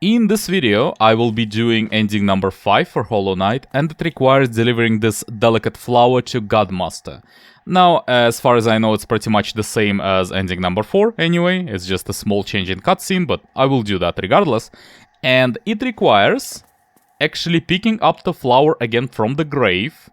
In this video, I will be doing ending number 5 for Hollow Knight, and it requires delivering this delicate flower to Godmaster. Now, as far as I know, it's pretty much the same as ending number 4 anyway, it's just a small change in cutscene, but I will do that regardless. And it requires actually picking up the flower again from the grave,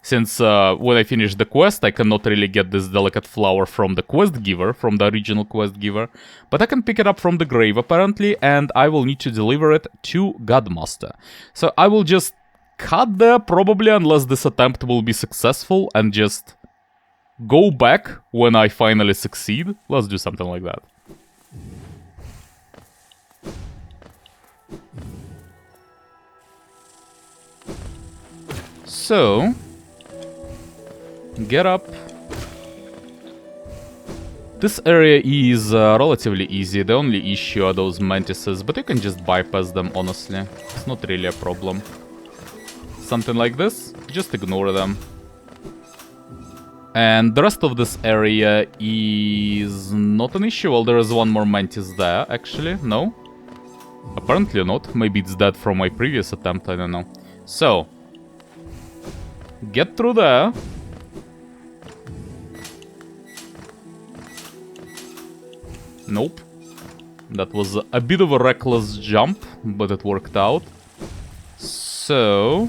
since when I finish the quest, I cannot really get this delicate flower from the quest giver, from the original quest giver, but I can pick it up from the grave apparently, and I will need to deliver it to Godmaster. So I will just cut there probably, unless this attempt will be successful, and just go back when I finally succeed. Let's do something like that. So get up. This area is relatively easy. The only issue are those mantises, but you can just bypass them, honestly. It's not really a problem. Something like this, just ignore them. And the rest of this area is not an issue. Well, there is one more mantis there, actually. No? Apparently not. Maybe it's dead from my previous attempt, I don't know. So, get through there. Nope. That was a bit of a reckless jump, but it worked out. So...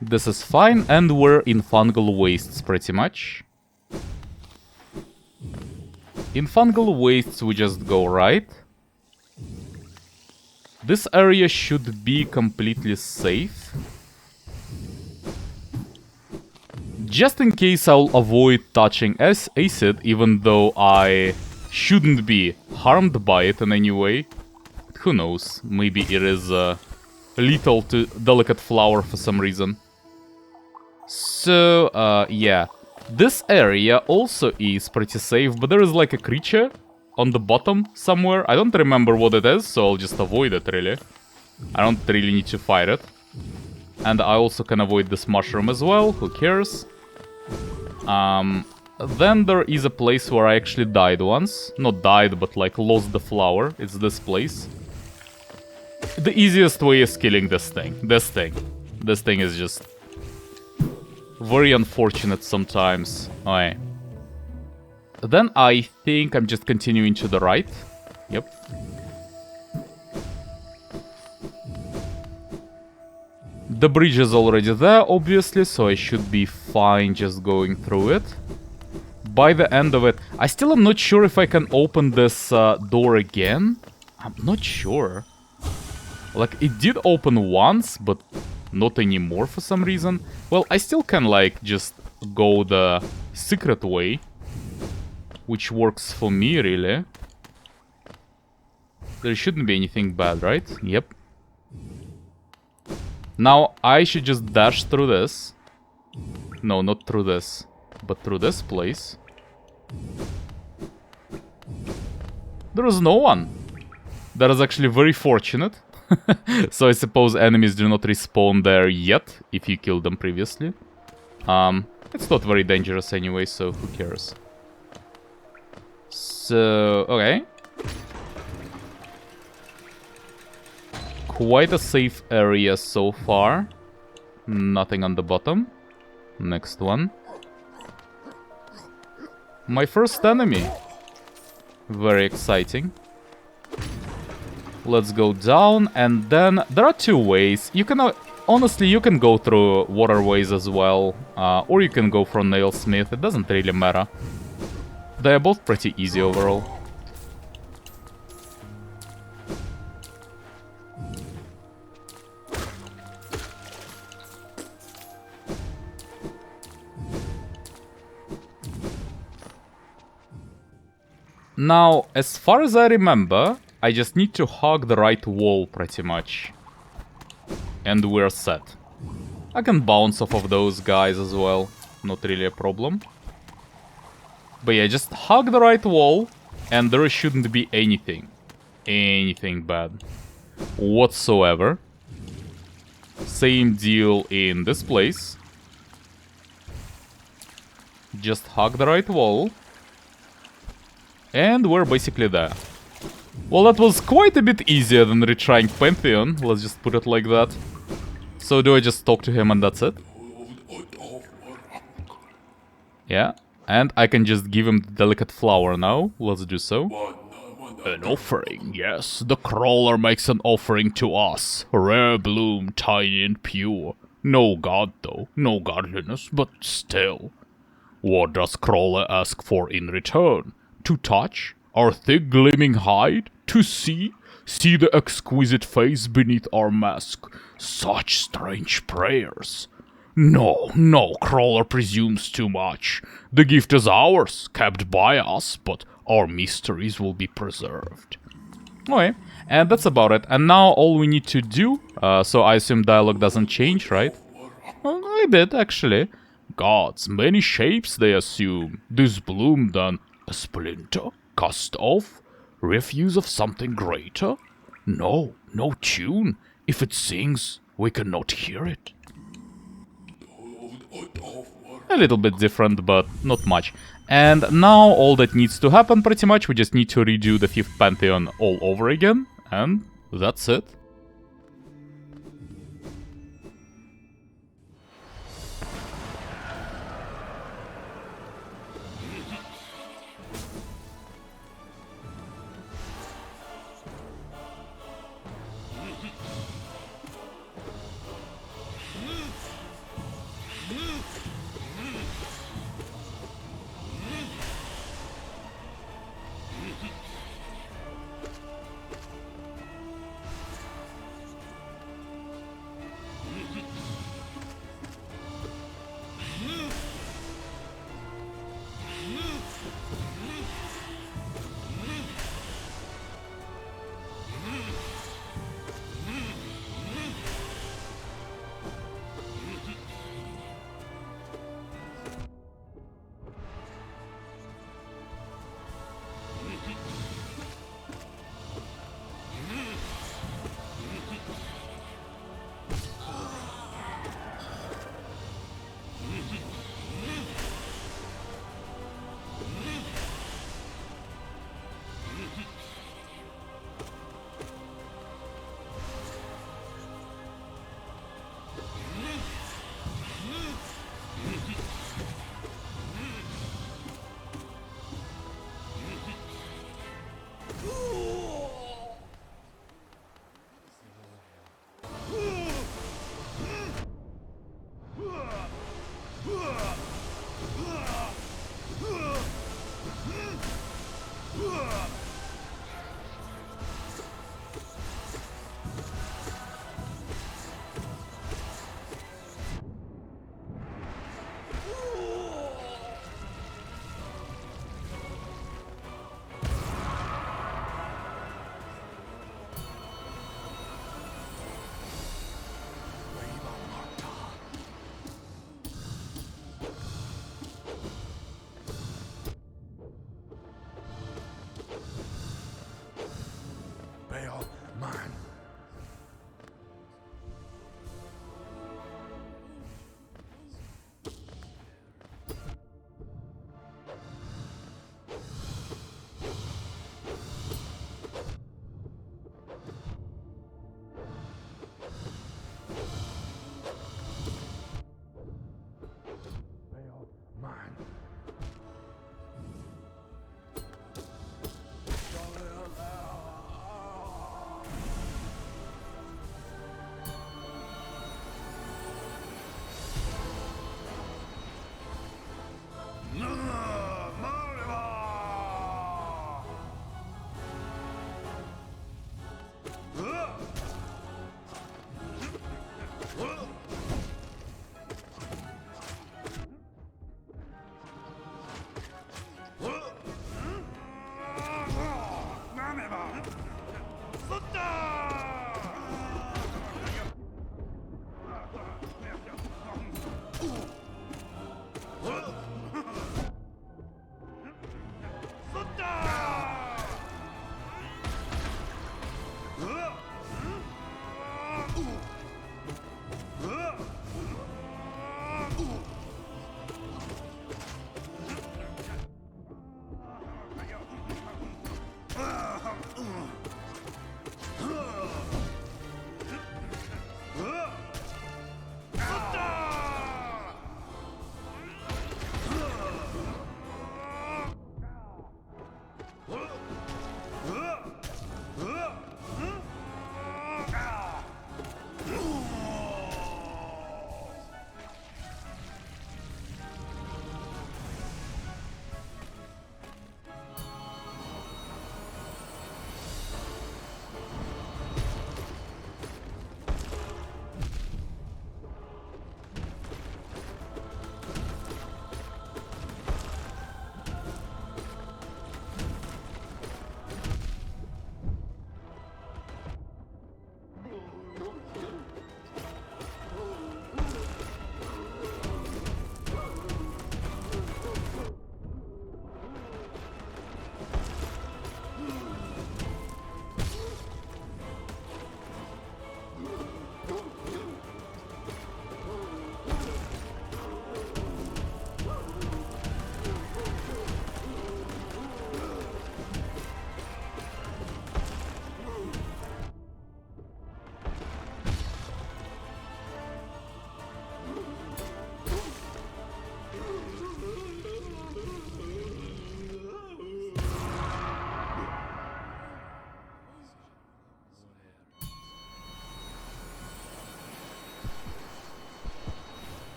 this is fine, and we're in Fungal Wastes, pretty much. In Fungal Wastes, we just go right. This area should be completely safe. Just in case, I'll avoid touching acid, even though I shouldn't be harmed by it in any way. Who knows, maybe it is lethal to delicate flower for some reason. So, yeah. This area also is pretty safe, but there is like a creature on the bottom somewhere. I don't remember what it is, so I'll just avoid it, really. I don't really need to fight it. And I also can avoid this mushroom as well, who cares? Then there is a place where I actually died once. Not died, but like lost the flower. It's this place. The easiest way is killing this thing. This thing is just very unfortunate sometimes. Alright. Then I think I'm just continuing to the right. Yep. The bridge is already there, obviously, so I should be fine just going through it. By the end of it, I still am not sure if I can open this door again. I'm not sure. Like, it did open once, but not anymore for some reason. Well, I still can, like, just go the secret way, which works for me, really. There shouldn't be anything bad, right? Yep. Now, I should just dash through this. No, not through this, but through this place. There is no one. That is actually very fortunate. So I suppose enemies do not respawn there yet, if you killed them previously. It's not very dangerous anyway, so who cares? So, okay. Quite a safe area so far. Nothing on the bottom. Next one. My first enemy. Very exciting. Let's go down, and then there are two ways. You can, honestly, you can go through waterways as well, or you can go from Nailsmith. It doesn't really matter. They are both pretty easy overall. Now, as far as I remember, I just need to hug the right wall, pretty much. And we're set. I can bounce off of those guys as well. Not really a problem. But yeah, just hug the right wall, and there shouldn't be anything bad whatsoever. Same deal in this place. Just hug the right wall. And we're basically there. Well, that was quite a bit easier than retrying Pantheon. Let's just put it like that. So do I just talk to him and that's it? Yeah. And I can just give him the delicate flower now. Let's do so. An offering, yes. The crawler makes an offering to us. Rare bloom, tiny and pure. No god though, no godliness, but still. What does crawler ask for in return? To touch? Our thick gleaming hide? To see? See the exquisite face beneath our mask? Such strange prayers. No, no, crawler presumes too much. The gift is ours, kept by us, but our mysteries will be preserved. Okay, and that's about it. And now all we need to do, so I assume dialogue doesn't change, right? A bit, actually. Gods, many shapes they assume. This bloom then, a splinter, cast off, refuse of something greater? No, no tune. If it sings, we cannot hear it. A little bit different, but not much. And now all that needs to happen, pretty much, we just need to redo the 5th Pantheon all over again, and that's it.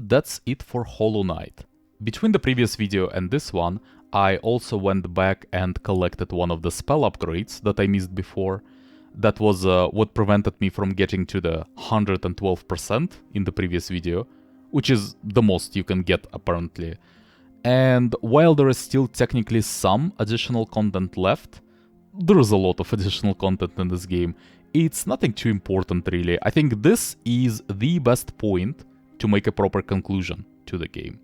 And that's it for Hollow Knight. Between the previous video and this one, I also went back and collected one of the spell upgrades that I missed before. That was what prevented me from getting to the 112% in the previous video, which is the most you can get apparently. And while there is still technically some additional content left, there is a lot of additional content in this game. It's nothing too important really. I think this is the best point to make a proper conclusion to the game.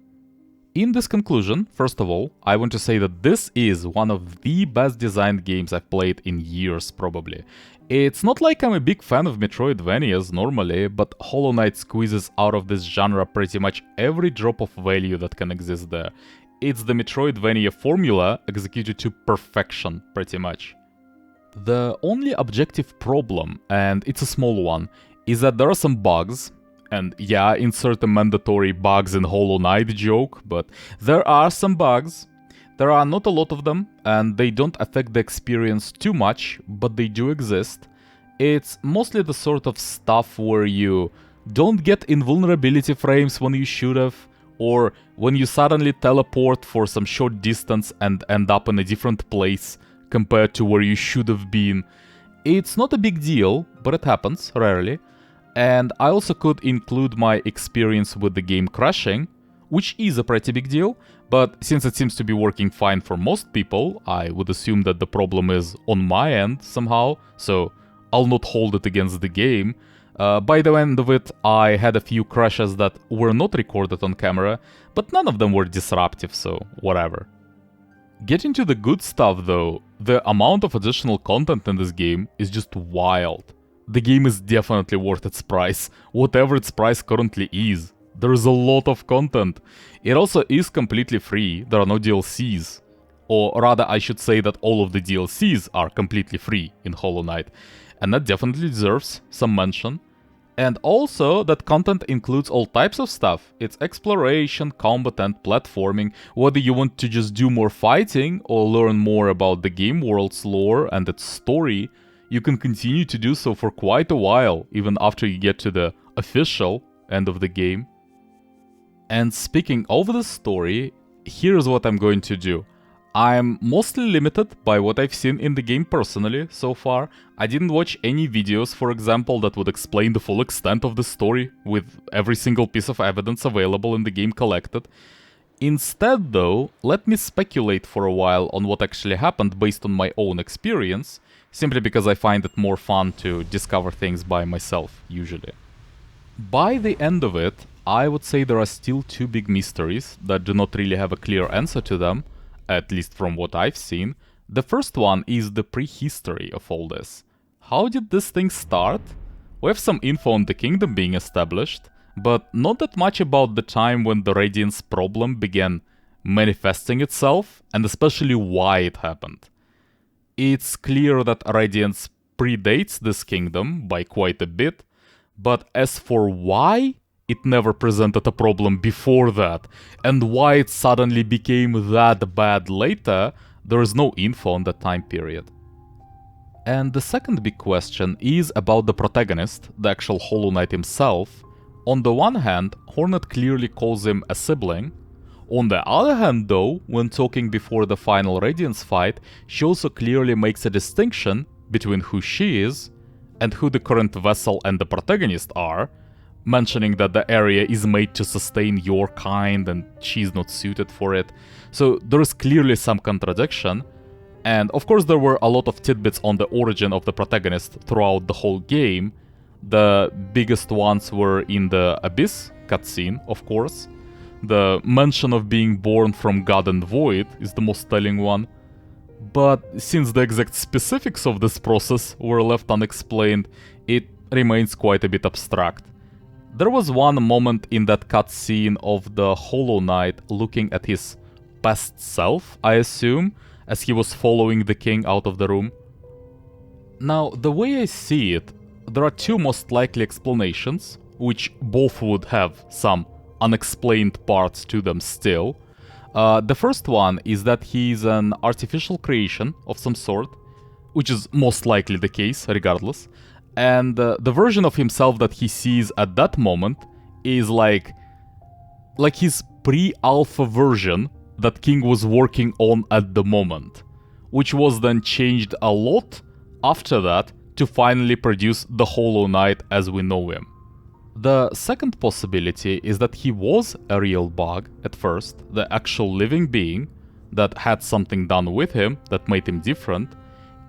In this conclusion, first of all, I want to say that this is one of the best designed games I've played in years probably. It's not like I'm a big fan of Metroidvanias normally, but Hollow Knight squeezes out of this genre pretty much every drop of value that can exist there. It's the Metroidvania formula executed to perfection, pretty much. The only objective problem, and it's a small one, is that there are some bugs. And yeah, insert a mandatory bugs in Hollow Knight joke, but there are some bugs. There are not a lot of them, and they don't affect the experience too much, but they do exist. It's mostly the sort of stuff where you don't get invulnerability frames when you should have, or when you suddenly teleport for some short distance and end up in a different place compared to where you should have been. It's not a big deal, but it happens, rarely. And I also could include my experience with the game crashing, which is a pretty big deal, but since it seems to be working fine for most people, I would assume that the problem is on my end somehow, so I'll not hold it against the game. By the end of it, I had a few crashes that were not recorded on camera, but none of them were disruptive, so whatever. Getting to the good stuff though, the amount of additional content in this game is just wild. The game is definitely worth its price, whatever its price currently is. There is a lot of content. It also is completely free, there are no DLCs. Or rather, I should say that all of the DLCs are completely free in Hollow Knight. And that definitely deserves some mention. And also, that content includes all types of stuff. It's exploration, combat and platforming, whether you want to just do more fighting or learn more about the game world's lore and its story. You can continue to do so for quite a while, even after you get to the official end of the game. And speaking of the story, here's what I'm going to do. I'm mostly limited by what I've seen in the game personally so far. I didn't watch any videos, for example, that would explain the full extent of the story with every single piece of evidence available in the game collected. Instead, though, let me speculate for a while on what actually happened based on my own experience, simply because I find it more fun to discover things by myself, usually. By the end of it, I would say there are still two big mysteries that do not really have a clear answer to them, at least from what I've seen. The first one is the prehistory of all this. How did this thing start? We have some info on the kingdom being established, but not that much about the time when the Radiance problem began manifesting itself, and especially why it happened. It's clear that Radiance predates this kingdom by quite a bit, but as for why it never presented a problem before that, and why it suddenly became that bad later, there is no info on that time period. And the second big question is about the protagonist, the actual Hollow Knight himself. On the one hand, Hornet clearly calls him a sibling. On the other hand though, when talking before the final Radiance fight, she also clearly makes a distinction between who she is and who the current vessel and the protagonist are, mentioning that the area is made to sustain your kind and she's not suited for it. So there is clearly some contradiction. And of course there were a lot of tidbits on the origin of the protagonist throughout the whole game. The biggest ones were in the Abyss cutscene, of course. The mention of being born from God and Void is the most telling one. But since the exact specifics of this process were left unexplained, it remains quite a bit abstract. There was one moment in that cutscene of the Hollow Knight looking at his past self, I assume, as he was following the king out of the room. Now, the way I see it, there are two most likely explanations, which both would have some unexplained parts to them still. The first one is that he is an artificial creation of some sort, which is most likely the case, regardless. And the version of himself that he sees at that moment is like like his pre-alpha version that King was working on at the moment, which was then changed a lot after that to finally produce the Hollow Knight as we know him. The second possibility is that he was a real bug at first, the actual living being that had something done with him that made him different.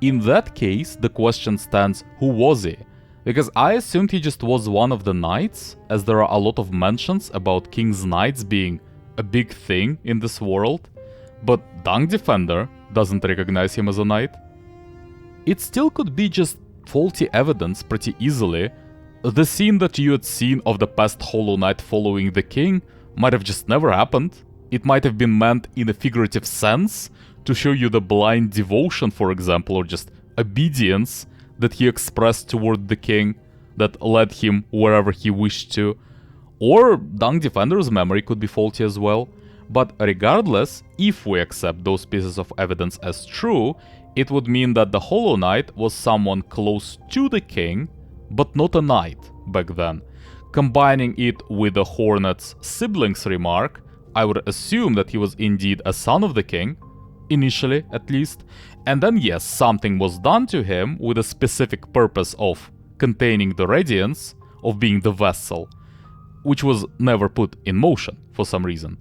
In that case, the question stands, who was he? Because I assumed he just was one of the knights, as there are a lot of mentions about King's Knights being a big thing in this world, but Dung Defender doesn't recognize him as a knight. It still could be just faulty evidence pretty easily. The scene that you had seen of the past Hollow Knight following the king might have just never happened. It might have been meant in a figurative sense to show you the blind devotion, for example, or just obedience that he expressed toward the king that led him wherever he wished to. Or Dung Defender's memory could be faulty as well. But regardless, if we accept those pieces of evidence as true, it would mean that the Hollow Knight was someone close to the king, but not a knight back then. Combining it with the Hornet's siblings remark, I would assume that he was indeed a son of the king, initially at least, and then yes, something was done to him with a specific purpose of containing the radiance, of being the vessel, which was never put in motion for some reason.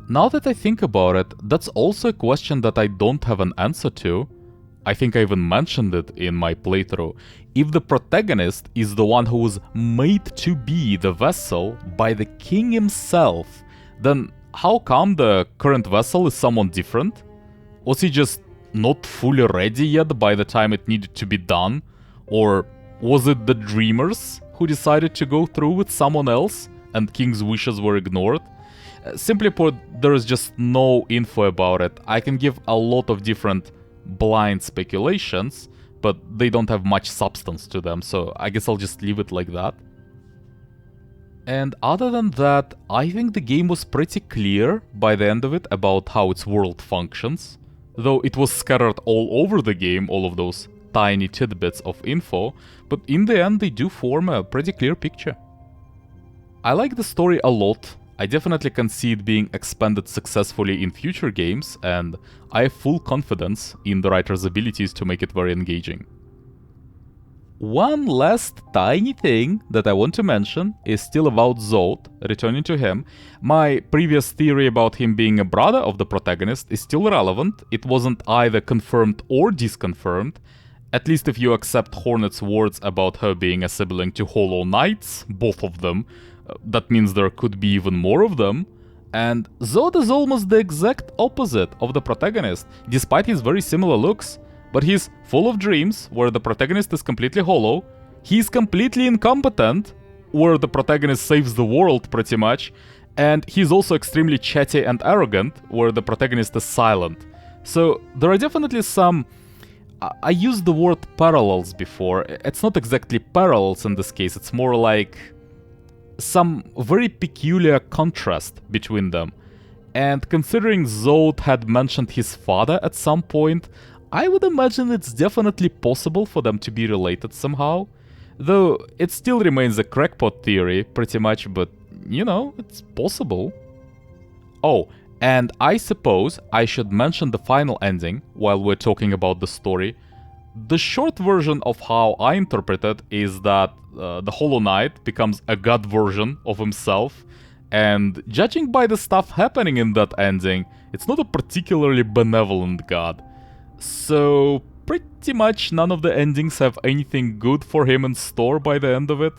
Now that I think about it, that's also a question that I don't have an answer to. I think I even mentioned it in my playthrough. If the protagonist is the one who was made to be the vessel by the king himself, then how come the current vessel is someone different? Was he just not fully ready yet by the time it needed to be done? Or was it the dreamers who decided to go through with someone else and King's wishes were ignored? Simply put, there is just no info about it. I can give a lot of different blind speculations, but they don't have much substance to them, so I guess I'll just leave it like that. And other than that, I think the game was pretty clear by the end of it about how its world functions. Though it was scattered all over the game, all of those tiny tidbits of info, but in the end they do form a pretty clear picture. I like the story a lot. I definitely can see it being expanded successfully in future games, and I have full confidence in the writer's abilities to make it very engaging. One last tiny thing that I want to mention is still about Zod, returning to him. My previous theory about him being a brother of the protagonist is still relevant. It wasn't either confirmed or disconfirmed, at least if you accept Hornet's words about her being a sibling to Hollow Knights, both of them. That means there could be even more of them. And Zod is almost the exact opposite of the protagonist, despite his very similar looks. But he's full of dreams, where the protagonist is completely hollow. He's completely incompetent, where the protagonist saves the world, pretty much. And he's also extremely chatty and arrogant, where the protagonist is silent. So there are definitely some... I used the word parallels before. It's not exactly parallels in this case, it's more like some very peculiar contrast between them. And considering Zod had mentioned his father at some point, I would imagine it's definitely possible for them to be related somehow. Though it still remains a crackpot theory, pretty much, but, you know, it's possible. Oh, and I suppose I should mention the final ending while we're talking about the story. The short version of how I interpret it is that the Hollow Knight becomes a god version of himself, and judging by the stuff happening in that ending, it's not a particularly benevolent god. So pretty much none of the endings have anything good for him in store by the end of it.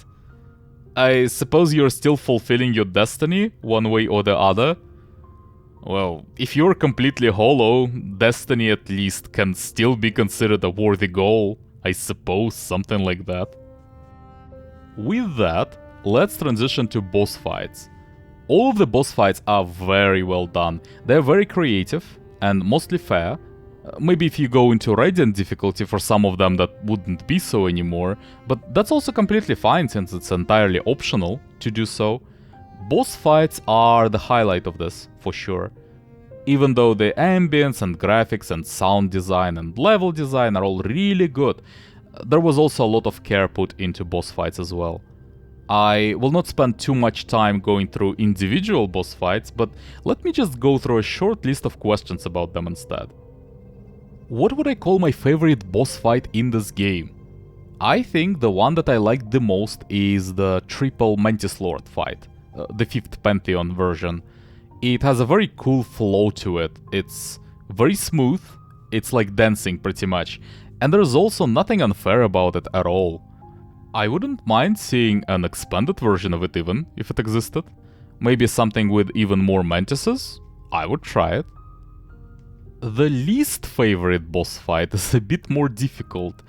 I suppose you're still fulfilling your destiny, one way or the other. Well, if you're completely hollow, destiny at least can still be considered a worthy goal. I suppose, something like that. With that, let's transition to boss fights. All of the boss fights are very well done. They're very creative and mostly fair. Maybe if you go into Radiant difficulty for some of them that wouldn't be so anymore, but that's also completely fine since it's entirely optional to do so. Boss fights are the highlight of this, for sure. Even though the ambience and graphics and sound design and level design are all really good, there was also a lot of care put into boss fights as well. I will not spend too much time going through individual boss fights, but let me just go through a short list of questions about them instead. What would I call my favorite boss fight in this game? I think the one that I like the most is the triple Mantis Lord fight, the 5th Pantheon version. It has a very cool flow to it, it's very smooth, it's like dancing pretty much, and there's also nothing unfair about it at all. I wouldn't mind seeing an expanded version of it even, if it existed. Maybe something with even more mantises? I would try it. The least favorite boss fight is a bit more difficult.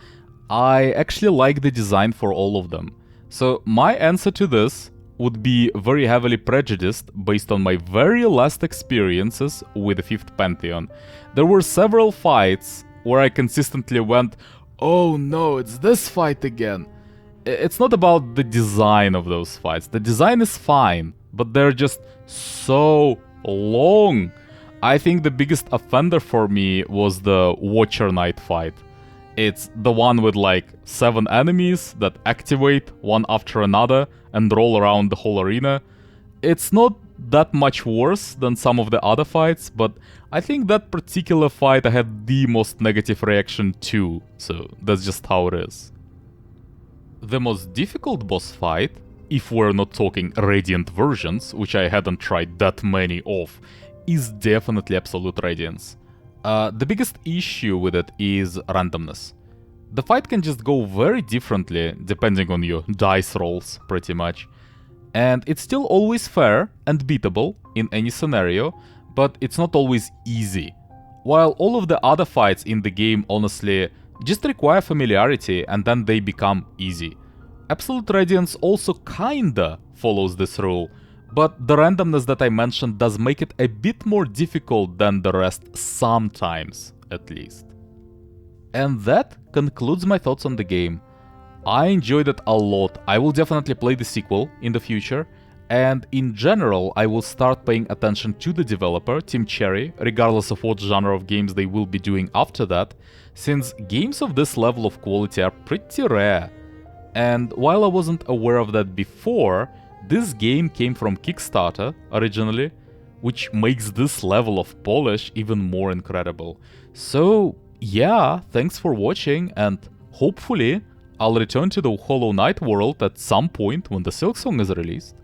I actually like the design for all of them. So my answer to this would be very heavily prejudiced based on my very last experiences with the 5th Pantheon. There were several fights where I consistently went, oh no, it's this fight again. It's not about the design of those fights. The design is fine, but they're just so long. I think the biggest offender for me was the Watcher Knight fight. It's the one with like 7 enemies that activate one after another and roll around the whole arena. It's not that much worse than some of the other fights, but I think that particular fight I had the most negative reaction to, so that's just how it is. The most difficult boss fight, if we're not talking Radiant versions, which I hadn't tried that many of, is definitely Absolute Radiance. The biggest issue with it is randomness. The fight can just go very differently depending on your dice rolls, pretty much. And it's still always fair and beatable in any scenario, but it's not always easy. While all of the other fights in the game honestly just require familiarity and then they become easy. Absolute Radiance also kinda follows this rule, but the randomness that I mentioned does make it a bit more difficult than the rest sometimes, at least. And that concludes my thoughts on the game. I enjoyed it a lot. I will definitely play the sequel in the future, and in general I will start paying attention to the developer, Team Cherry, regardless of what genre of games they will be doing after that, since games of this level of quality are pretty rare. And while I wasn't aware of that before, this game came from Kickstarter originally, which makes this level of polish even more incredible. So yeah, thanks for watching, and hopefully I'll return to the Hollow Knight world at some point when the Silksong is released.